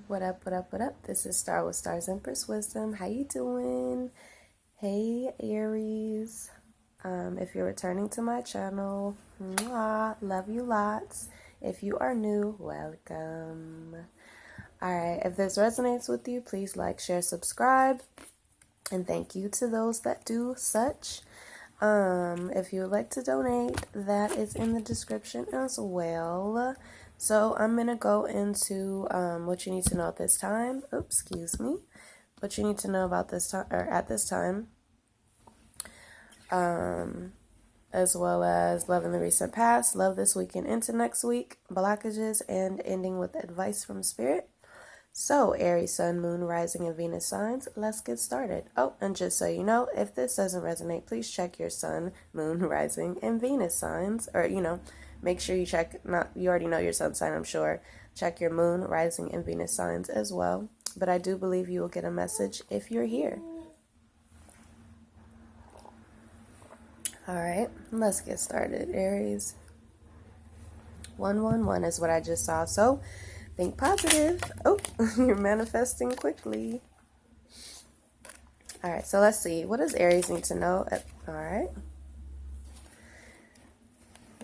What up, what up, what up? This is Star with Stars Empress Wisdom. How you doing? Hey, Aries. If you're returning to my channel, mwah, love you lots. If you are new, welcome. Alright, if this resonates with you, please like, share, subscribe. And thank you to those that do such. If you would like to donate, that is in the description as well. So I'm going to go into what you need to know at this time. Oops, excuse me. What you need to know about this time, or at this time. As well as love in the recent past, love this week and into next week, blockages, and ending with advice from Spirit. So, Aries, Sun, Moon, Rising, and Venus signs, let's get started. Oh, and just so you know, if this doesn't resonate, please check your Sun, Moon, Rising, and Venus signs. Or, make sure you check, you already know your sun sign, I'm sure. Check your Moon, Rising, and Venus signs as well. But I do believe you will get a message if you're here. Alright, let's get started, Aries. 111 is what I just saw, so think positive. Oh, you're manifesting quickly. All right, so let's see. What does Aries need to know? All right.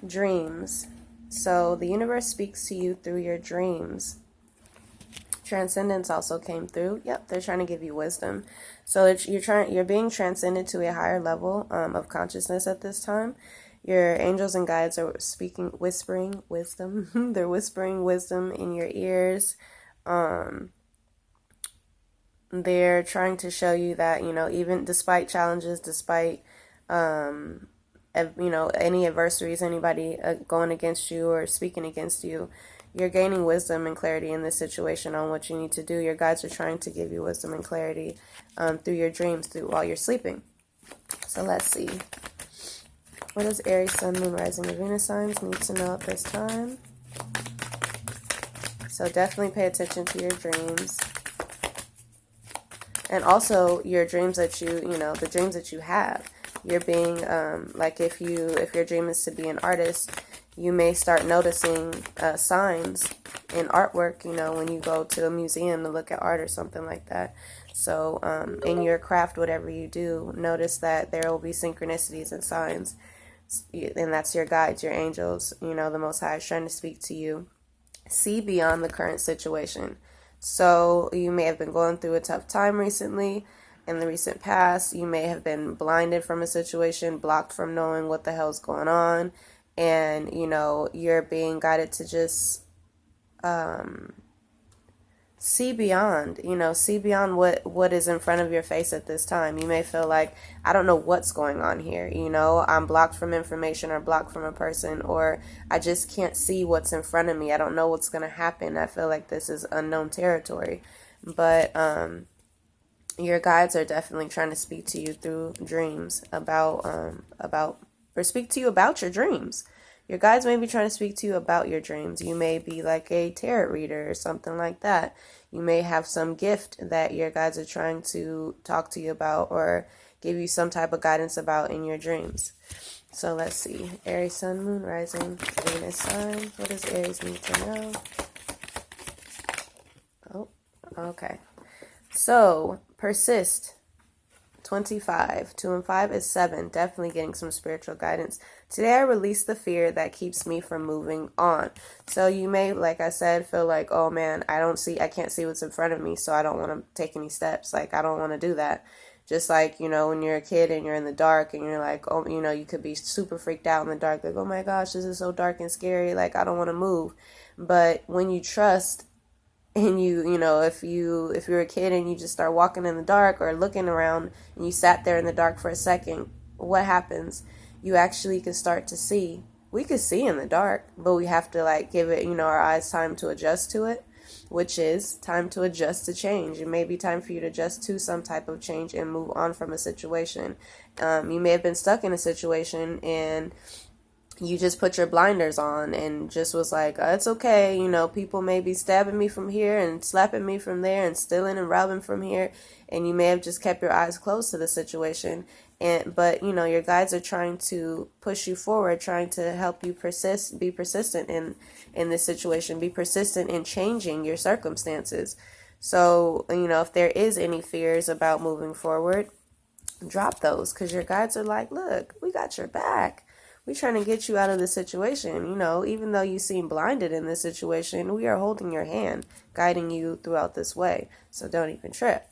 Dreams. So the universe speaks to you through your dreams. Transcendence also came through. Yep, they're trying to give you wisdom. So you're being transcended to a higher level of consciousness at this time. Your angels and guides are whispering wisdom. They're whispering wisdom in your ears. They're trying to show you that, even despite challenges, despite, any adversaries, anybody going against you or speaking against you, you're gaining wisdom and clarity in this situation on what you need to do. Your guides are trying to give you wisdom and clarity through your dreams, while you're sleeping. So let's see. What does Aries, Sun, Moon, Rising, and Venus signs need to know at this time? So definitely pay attention to your dreams. And also your dreams that the dreams that you have. You're being, if your dream is to be an artist, you may start noticing signs in artwork, when you go to a museum to look at art or something like that. So in your craft, whatever you do, notice that there will be synchronicities and signs. And that's your guides, your angels, the Most High is trying to speak to you. See beyond the current situation. So you may have been going through a tough time recently. In the recent past, you may have been blinded from a situation, blocked from knowing what the hell's going on. And, you're being guided to just see beyond what is in front of your face at this time. You may feel like, I don't know what's going on here. I'm blocked from information or blocked from a person, or I just can't see what's in front of me. I don't know what's going to happen. I feel like this is unknown territory. But your guides are definitely trying to speak to you through dreams or speak to you about your dreams. Your guides may be trying to speak to you about your dreams. You may be like a tarot reader or something like that. You may have some gift that your guides are trying to talk to you about or give you some type of guidance about in your dreams. So let's see. Aries, Sun, Moon, Rising, Venus sign. What does Aries need to know? Oh, okay. So, persist. 25. 2 and 5 is 7. Definitely getting some spiritual guidance. Today I release the fear that keeps me from moving on. So you may, like I said, feel like, oh man, I can't see what's in front of me, so I don't want to take any steps. Like, I don't want to do that. Just like, when you're a kid and you're in the dark and you're like, oh, you could be super freaked out in the dark. Like, oh my gosh, this is so dark and scary. Like, I don't want to move. But when you trust, and if you're a kid and you just start walking in the dark or looking around and you sat there in the dark for a second, what happens? You actually can start to see. We could see in the dark, but we have to give it, our eyes time to adjust to it, which is time to adjust to change. It may be time for you to adjust to some type of change and move on from a situation. You may have been stuck in a situation and you just put your blinders on and just was like, oh, it's okay, people may be stabbing me from here and slapping me from there and stealing and robbing from here, and you may have just kept your eyes closed to the situation. But your guides are trying to push you forward, trying to help you be persistent in this situation, be persistent in changing your circumstances. So, if there is any fears about moving forward, drop those, because your guides are like, look, we got your back. We're trying to get you out of this situation. Even though you seem blinded in this situation, we are holding your hand, guiding you throughout this way. So don't even trip,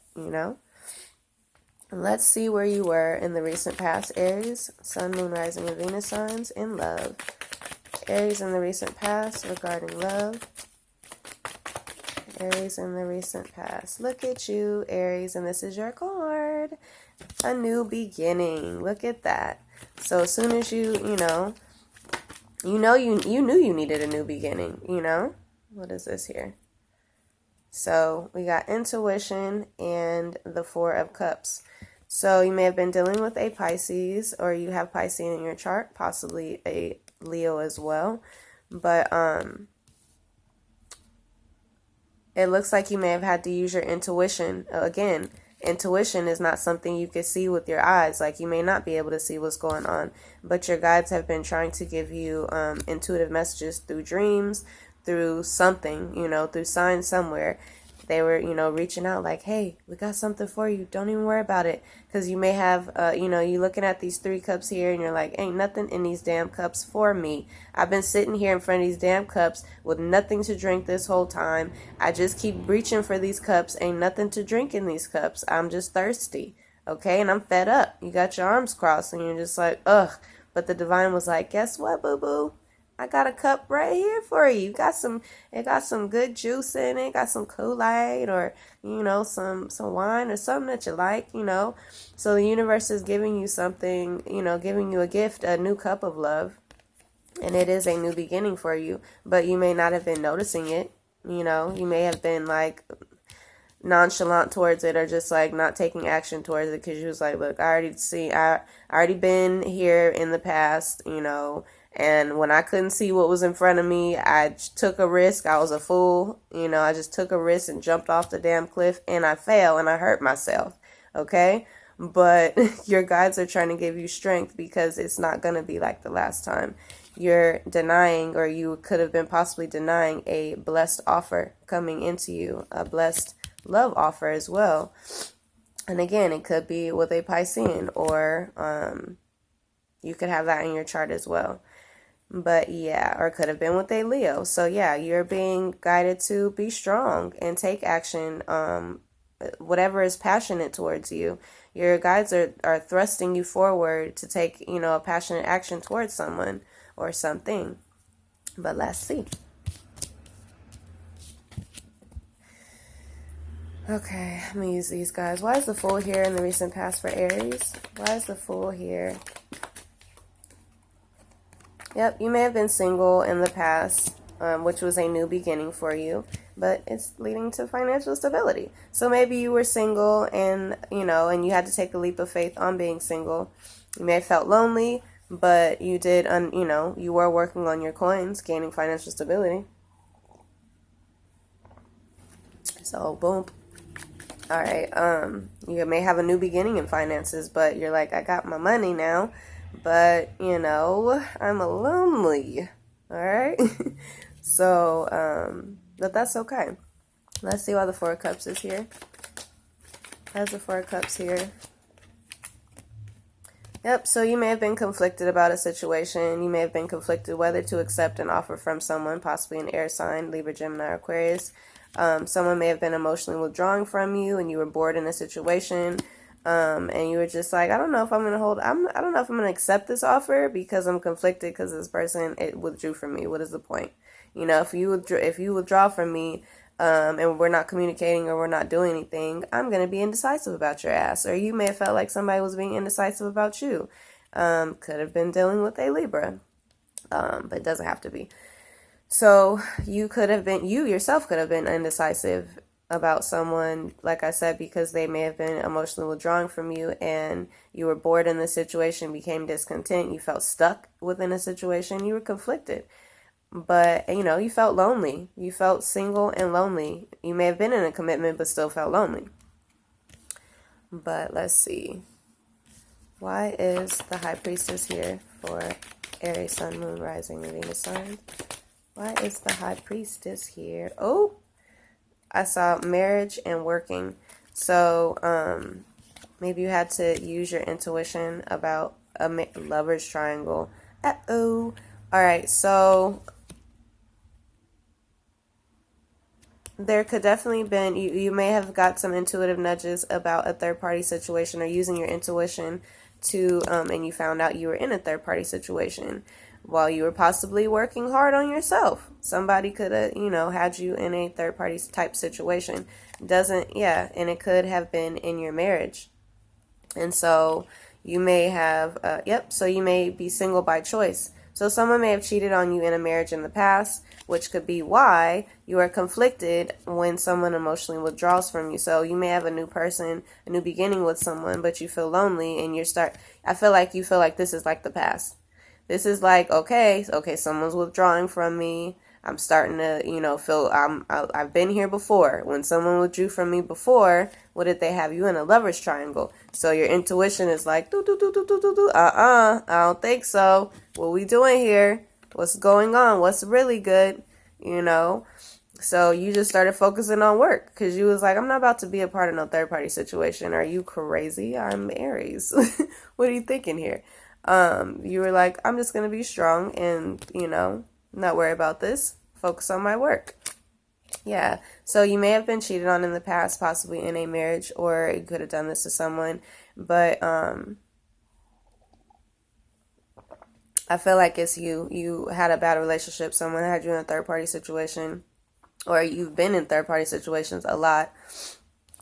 Let's see where you were in the recent past, Aries, Sun, Moon, Rising, and Venus signs in love. Aries in the recent past regarding love. Aries in the recent past. Look at you, Aries, and this is your card. A new beginning. Look at that. So as soon as you knew you needed a new beginning, What is this here? So we got intuition and the Four of Cups. So you may have been dealing with a Pisces, or you have Pisces in your chart, possibly a Leo as well. But it looks like you may have had to use your intuition. Again, intuition is not something you can see with your eyes. Like, you may not be able to see what's going on, but your guides have been trying to give you intuitive messages through dreams, through something, through signs somewhere. They were, reaching out like, hey, we got something for you. Don't even worry about it. Because you may have, you looking at these 3 cups here and you're like, ain't nothing in these damn cups for me. I've been sitting here in front of these damn cups with nothing to drink this whole time. I just keep reaching for these cups. Ain't nothing to drink in these cups. I'm just thirsty. Okay. And I'm fed up. You got your arms crossed and you're just like, ugh. But the divine was like, guess what, boo-boo? I got a cup right here for you. It got some good juice in it. Got some Kool-Aid or, some wine or something that you like, So the universe is giving you something, giving you a gift, a new cup of love. And it is a new beginning for you. But you may not have been noticing it, You may have been like nonchalant towards it, or just like not taking action towards it, because you was like, look, I already been here in the past, and when I couldn't see what was in front of me, I took a risk. I was a fool. I just took a risk and jumped off the damn cliff, and I fell and I hurt myself. Okay? But your guides are trying to give you strength, because it's not going to be like the last time. You're denying, or you could have been possibly denying, a blessed offer coming into you, a blessed love offer as well. And again, it could be with a Piscean, or you could have that in your chart as well. But yeah, or it could have been with a Leo. So yeah, you're being guided to be strong and take action, whatever is passionate towards you. Your guides are thrusting you forward to take, a passionate action towards someone or something. But let's see. Okay, I'm going to use these guys. Why is the Fool here in the recent past for Aries? Why is the Fool here? Yep, you may have been single in the past, which was a new beginning for you, but it's leading to financial stability. So maybe you were single and, and you had to take a leap of faith on being single. You may have felt lonely, but you did, you were working on your coins, gaining financial stability. So, boom. All right, you may have a new beginning in finances, but you're like, I got my money now, but, I'm lonely, all right? So, but that's okay. Let's see why the Four of Cups is here. Why's the Four of Cups here? Yep, so you may have been conflicted about a situation. You may have been conflicted whether to accept an offer from someone, possibly an air sign, Libra, Gemini, or Aquarius. Someone may have been emotionally withdrawing from you, and you were bored in a situation, and you were just like, I don't know if I'm going to accept this offer, because I'm conflicted, because this person, it withdrew from me. What is the point? If you withdraw from me, and we're not communicating, or we're not doing anything, I'm going to be indecisive about your ass. Or you may have felt like somebody was being indecisive about you. Could have been dealing with a Libra, but it doesn't have to be. So you yourself could have been indecisive about someone, like I said, because they may have been emotionally withdrawing from you and you were bored in the situation, became discontent, you felt stuck within a situation, you were conflicted. But, you felt lonely. You felt single and lonely. You may have been in a commitment, but still felt lonely. But let's see. Why is the High Priestess here for Aries, Sun, Moon, Rising, and Venus signs? Why is the High Priestess here? Oh, I saw marriage and working. So, maybe you had to use your intuition about a lover's triangle. Uh-oh. All right, so there could definitely been, you may have got some intuitive nudges about a third-party situation or using your intuition to, and you found out you were in a third-party situation while you were possibly working hard on yourself. Somebody could have, had you in a third-party type situation. And it could have been in your marriage. And so you may have, so you may be single by choice. So someone may have cheated on you in a marriage in the past, which could be why you are conflicted when someone emotionally withdraws from you. So you may have a new person, a new beginning with someone, but you feel lonely and I feel like you feel like this is like the past. This is like, okay, someone's withdrawing from me. I'm starting to, feel I've been here before. When someone withdrew from me before, what did they have you in? A lover's triangle. So your intuition is like, I don't think so. What we doing here? What's going on? What's really good? So you just started focusing on work because you was like, I'm not about to be a part of no third party situation. Are you crazy? I'm Aries. What are you thinking here? You were like, I'm just going to be strong and, not worry about this. Focus on my work. Yeah. So you may have been cheated on in the past, possibly in a marriage, or you could have done this to someone. But I feel like it's you had a bad relationship. Someone had you in a third party situation, or you've been in third party situations a lot.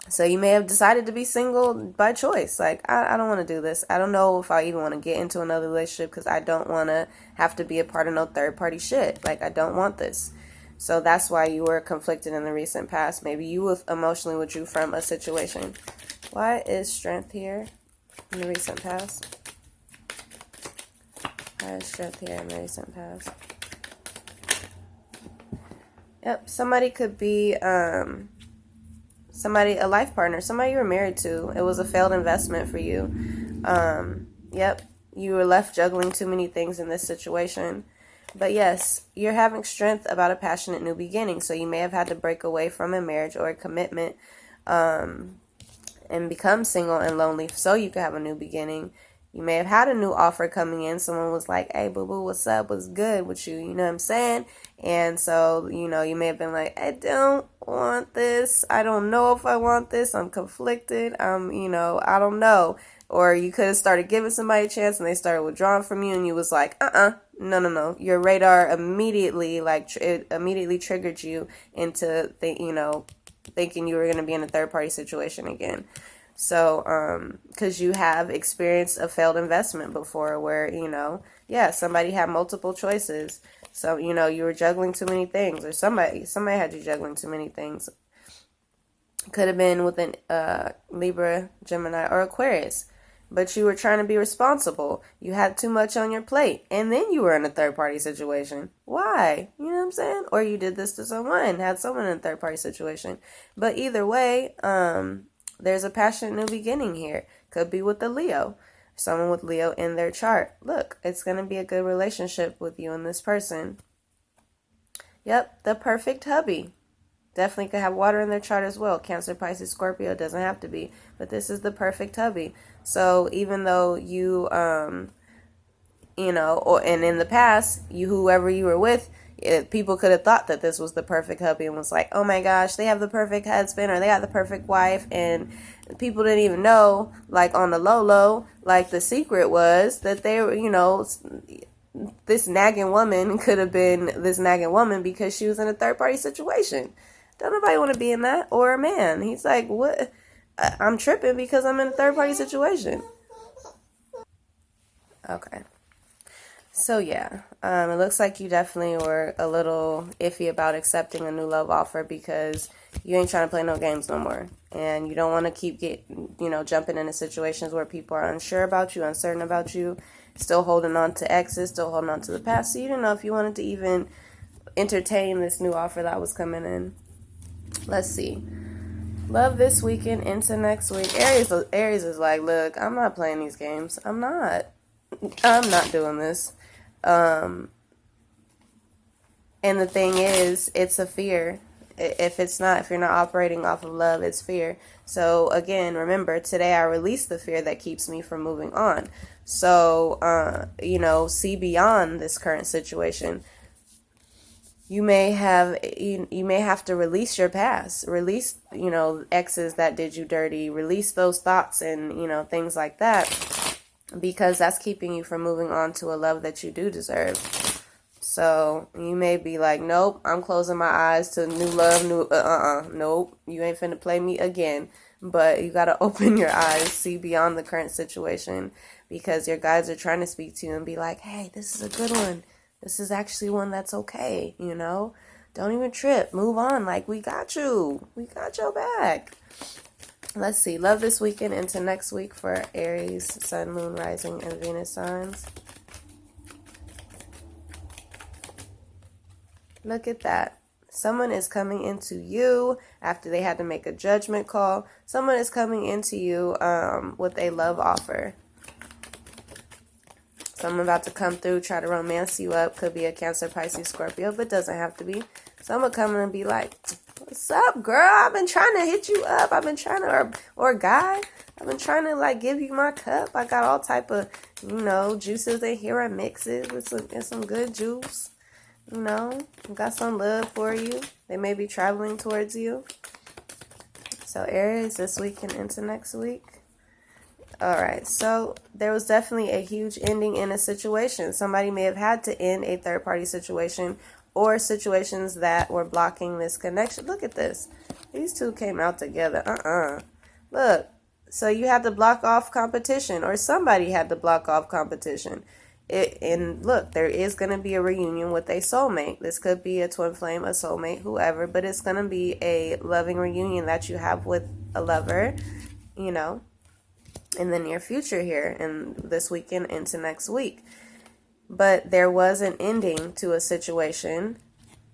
So you may have decided to be single by choice. Like, I don't want to do this. I don't know if I even want to get into another relationship because I don't want to have to be a part of no third-party shit. Like, I don't want this. So that's why you were conflicted in the recent past. Maybe you emotionally withdrew from a situation. Why is strength here in the recent past? Why is strength here in the recent past? Yep, somebody could be... a life partner, somebody you were married to. It was a failed investment for you. You were left juggling too many things in this situation. But yes, you're having strength about a passionate new beginning. So you may have had to break away from a marriage or a commitment and become single and lonely so you could have a new beginning. You may have had a new offer coming in. Someone was like, hey, boo-boo, what's up? What's good with you? You know what I'm saying? And so, you may have been like, I don't want this. I don't know if I want this. I'm conflicted. I don't know. Or you could have started giving somebody a chance and they started withdrawing from you and you was like, no. Your radar immediately, it immediately triggered you into, thinking you were going to be in a third-party situation again. So, because you have experienced a failed investment before where, somebody had multiple choices. So, you were juggling too many things, or somebody had you juggling too many things. Could have been with an Libra, Gemini, or Aquarius. But you were trying to be responsible. You had too much on your plate. And then you were in a third-party situation. Why? You know what I'm saying? Or you did this to someone, had someone in a third-party situation. But either way, there's a passionate new beginning here. Could be with a Leo. Someone with Leo in their chart. Look, it's going to be a good relationship with you and this person. Yep, the perfect hubby. Definitely could have water in their chart as well. Cancer, Pisces, Scorpio, doesn't have to be. But this is the perfect hubby. So even though you, and in the past, whoever you were with, people could have thought that this was the perfect hubby and was like, oh my gosh, they have the perfect husband or they got the perfect wife. And people didn't even know, like on the low, like the secret was that they were, this nagging woman could have been this nagging woman because she was in a third-party situation. Don't nobody want to be in that, or a man. He's like, what? I'm tripping because I'm in a third-party situation. Okay. So yeah, it looks like you definitely were a little iffy about accepting a new love offer because you ain't trying to play no games no more, and you don't want to keep jumping into situations where people are unsure about you, uncertain about you, still holding on to exes, still holding on to the past. So you didn't know if you wanted to even entertain this new offer that was coming in. Let's see. Love this weekend into next week. Aries is like, look, I'm not playing these games. I'm not doing this. And the thing is, it's a fear. If you're not operating off of love, it's fear. So again, remember, today I released the fear that keeps me from moving on. So, see beyond this current situation. You may have to release your past, release, exes that did you dirty, release those thoughts and, things like that, because that's keeping you from moving on to a love that you do deserve. So you may be like, nope, I'm closing my eyes to new love, nope, you ain't finna play me again. But you gotta open your eyes, see beyond the current situation, because your guides are trying to speak to you and be like, hey, this is a good one. This is actually one that's okay, Don't even trip. Move on. Like, we got you. We got your back. Let's see. Love this weekend into next week for Aries, Sun, Moon, Rising, and Venus signs. Look at that. Someone is coming into you after they had to make a judgment call. Someone is coming into you with a love offer. Someone about to come through, try to romance you up. Could be a Cancer, Pisces, Scorpio, but doesn't have to be. Someone coming and be like, what's up, girl? I've been trying to hit you up. I've been trying to, or guy, I've been trying to, like, give you my cup. I got all type of, juices in here. I mix it with some good juice. Got some love for you. They may be traveling towards you. So Aries, this week and into next week. Alright, so there was definitely a huge ending in a situation. Somebody may have had to end a third-party situation or situations that were blocking this connection. Look at this. These two came out together. Look, so you had to block off competition, or somebody had to block off competition. And look, there is going to be a reunion with a soulmate. This could be a twin flame, a soulmate, whoever, but it's going to be a loving reunion that you have with a lover, in the near future here, and this weekend into next week. But there was an ending to a situation,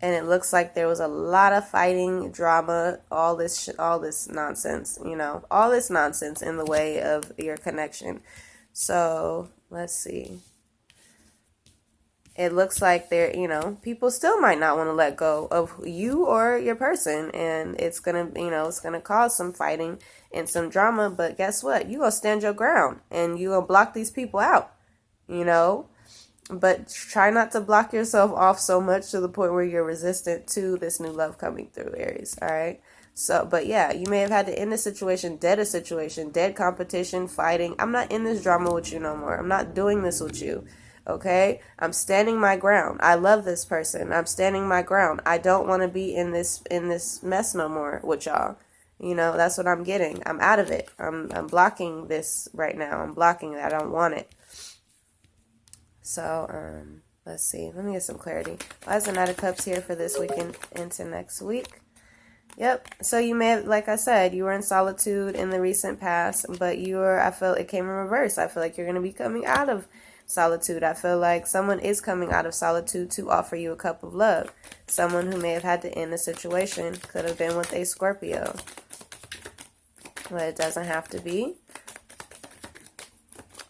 and it looks like there was a lot of fighting, drama, all this nonsense, all this nonsense in the way of your connection. So let's see. It looks like people still might not want to let go of you or your person, and it's gonna cause some fighting and some drama. But guess what? You gonna stand your ground, and you gonna block these people out, But try not to block yourself off so much to the point where you're resistant to this new love coming through, Aries. All right. So, but yeah, you may have had to end a situation, dead competition, fighting. I'm not in this drama with you no more. I'm not doing this with you. Okay, I'm standing my ground. I love this person. I'm standing my ground. I don't want to be in this mess no more with y'all. That's what I'm getting. I'm out of it. I'm blocking this right now. I'm blocking it. I don't want it. So, let's see. Let me get some clarity. Why is the Knight of Cups here for this weekend into next week? Yep. So you may have, like I said, you were in solitude in the recent past, but I feel it came in reverse. I feel like you're going to be coming out of solitude. I feel like someone is coming out of solitude to offer you a cup of love. Someone who may have had to end a situation could have been with a Scorpio, but it doesn't have to be.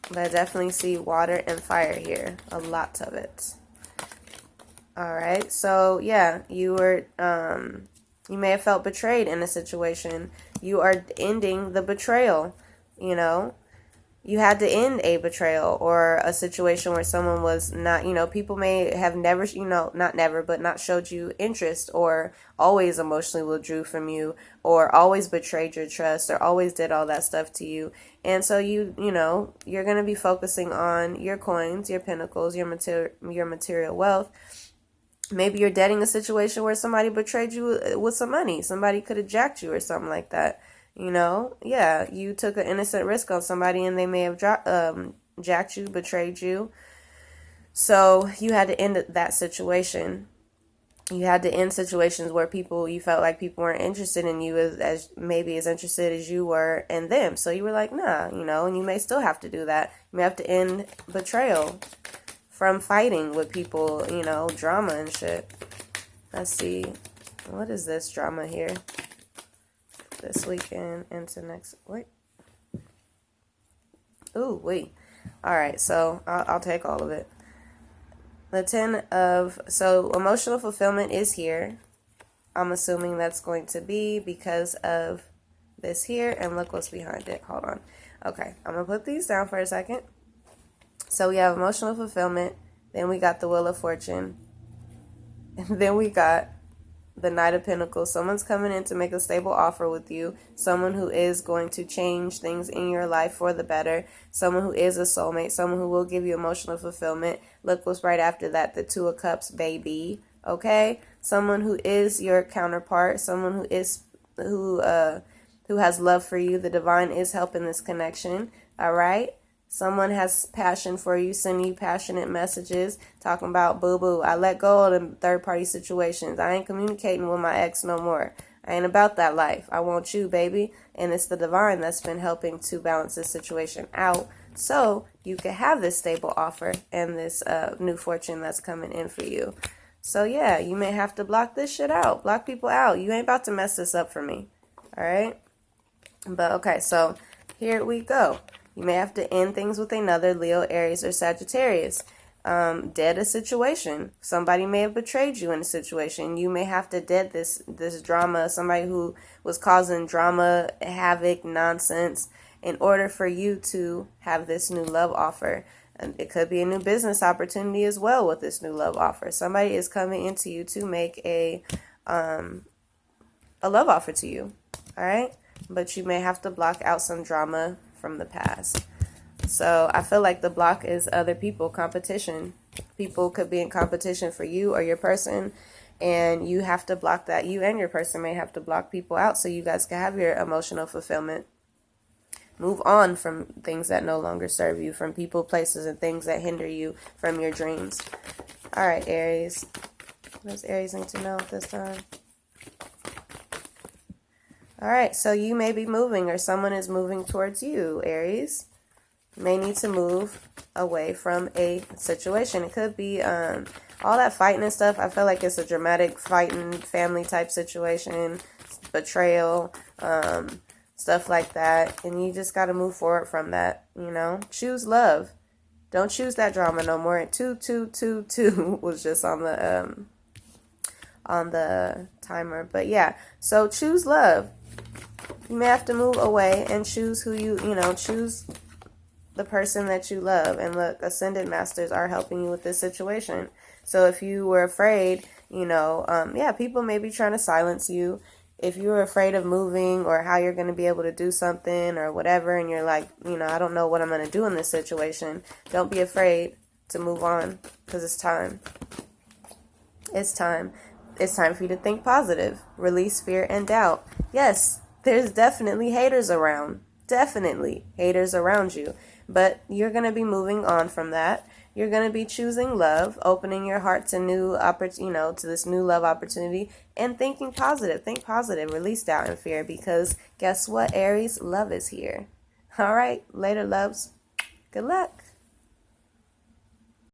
But I definitely see water and fire here, a lot of it. All right, so yeah, you may have felt betrayed in a situation. You are ending the betrayal. You had to end a betrayal or a situation where someone was not, people may have never, not never, but not showed you interest, or always emotionally withdrew from you, or always betrayed your trust, or always did all that stuff to you. And so you're going to be focusing on your coins, your pinnacles, your material wealth. Maybe you're dating a situation where somebody betrayed you with some money. Somebody could have jacked you or something like that. Yeah, you took an innocent risk on somebody and they may have jacked you, betrayed you. So you had to end that situation. You had to end situations where you felt like people weren't interested in you as maybe as interested as you were in them. So you were like, nah, and you may still have to do that. You may have to end betrayal from fighting with people, drama and shit. Let's see. What is this drama here? This weekend into next, wait. Ooh, wait. All right, so I'll take all of it. So emotional fulfillment is here. I'm assuming that's going to be because of this here, and look what's behind it. Hold on. Okay, I'm going to put these down for a second. So we have emotional fulfillment, then we got the Wheel of Fortune, and then we got the Knight of Pentacles. Someone's coming in to make a stable offer with you. Someone who is going to change things in your life for the better. Someone who is a soulmate. Someone who will give you emotional fulfillment. Look what's right after that. The Two of Cups, baby. Okay? Someone who is your counterpart. Someone who has love for you. The divine is helping this connection. All right? Someone has passion for you, sending you passionate messages, talking about boo-boo. I let go of the third-party situations. I ain't communicating with my ex no more. I ain't about that life. I want you, baby. And it's the divine that's been helping to balance this situation out so you can have this stable offer and this new fortune that's coming in for you. So, yeah, you may have to block this shit out. Block people out. You ain't about to mess this up for me. All right? But, okay, so here we go. You may have to end things with another Leo, Aries, or Sagittarius. Dead a situation. Somebody may have betrayed you in a situation. You may have to dead this drama, somebody who was causing drama, havoc, nonsense, in order for you to have this new love offer. And it could be a new business opportunity as well with this new love offer. Somebody is coming into you to make a love offer to you. All right? But you may have to block out some drama from the past. So I feel like the block is other people, competition. People could be in competition for you or your person, and you have to block that. You and your person may have to block people out so you guys can have your emotional fulfillment. Move on from things that no longer serve you, from people, places, and things that hinder you from your dreams. All right, Aries. What does Aries need to know at this time? All right, so you may be moving, or someone is moving towards you, Aries. You may need to move away from a situation. It could be all that fighting and stuff. I feel like it's a dramatic fighting family type situation, betrayal, stuff like that. And you just got to move forward from that, Choose love. Don't choose that drama no more. And 2222 was just on the timer. But yeah, so choose love. You may have to move away and choose who choose the person that you love. And look, Ascended Masters are helping you with this situation. So if you were afraid, people may be trying to silence you. If you were afraid of moving or how you're going to be able to do something or whatever, and you're like, I don't know what I'm going to do in this situation, don't be afraid to move on, because it's time. It's time. It's time for you to think positive. Release fear and doubt. Yes, there's definitely haters around. Definitely haters around you. But you're going to be moving on from that. You're going to be choosing love, opening your heart to to this new love opportunity, and thinking positive. Think positive. Release doubt and fear, because guess what, Aries? Love is here. All right. Later, loves. Good luck.